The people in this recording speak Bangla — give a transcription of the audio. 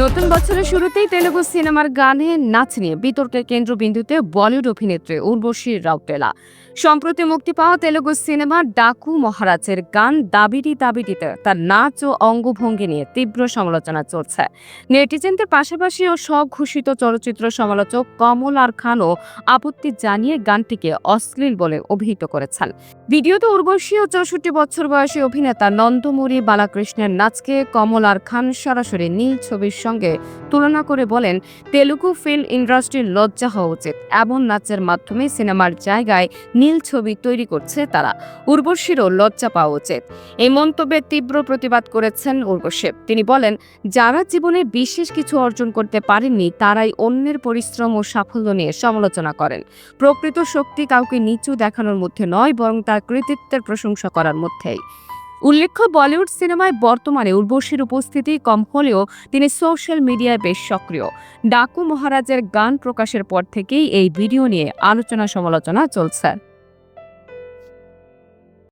নতুন বছরের শুরুতেই তেলুগু সিনেমার গানে নাচ নিয়ে বিতর্কের কেন্দ্রবিন্দুতে বলিউড অভিনেত্রী উর্বশী রাউটেলা। সম্প্রতি মুক্তি পাওয়া তেলুগু সিনেমা ডাকু মহারাজের গান দাবিটি দাবিটিতে তার নাচ ও অঙ্গভঙ্গি নিয়ে তীব্র সমালোচনা চলছে। নেটিজেনদের পাশাপাশি ও স্বঘোষিত চলচ্চিত্র সমালোচক কমল আর খানও আপত্তি জানিয়ে গানটিকে অশ্লীল বলে অভিহিত করেছেন। ভিডিওতে উর্বশী ও 64 বছর বয়সী অভিনেতা নন্দমুরি বালাকৃষ্ণের নাচকে কমল আর খান সরাসরি নীল ছবির সঙ্গে তুলনা করে বলেন, তেলুগু ফিল্ম ইন্ডাস্ট্রির লজ্জা হওয়া উচিত। এমন নাচের মাধ্যমে সিনেমার জায়গায় নীল ছবি তৈরি করছে তারা। উর্বশীরও লজ্জা পাওয়া উচিত। এই মন্তব্যের তীব্র প্রতিবাদ করেছেন উর্বশী। তিনি বলেন, যারা জীবনে বিশেষ কিছু অর্জন করতে পারেননি তারাই অন্যের পরিশ্রম ও সাফল্য নিয়ে সমালোচনা করেন। প্রকৃত শক্তি কাউকে নিচু দেখানোর মধ্যে নয়, বরং তার কৃতিত্বের প্রশংসা করার মধ্যেই। উল্লেখ্য, বলিউড সিনেমায় বর্তমানে উর্বশীর উপস্থিতি কম হলেও তিনি সোশ্যাল মিডিয়ায় বেশ সক্রিয়। ডাকু মহারাজের গান প্রকাশের পর থেকেই এই ভিডিও নিয়ে আলোচনা সমালোচনা চলছে।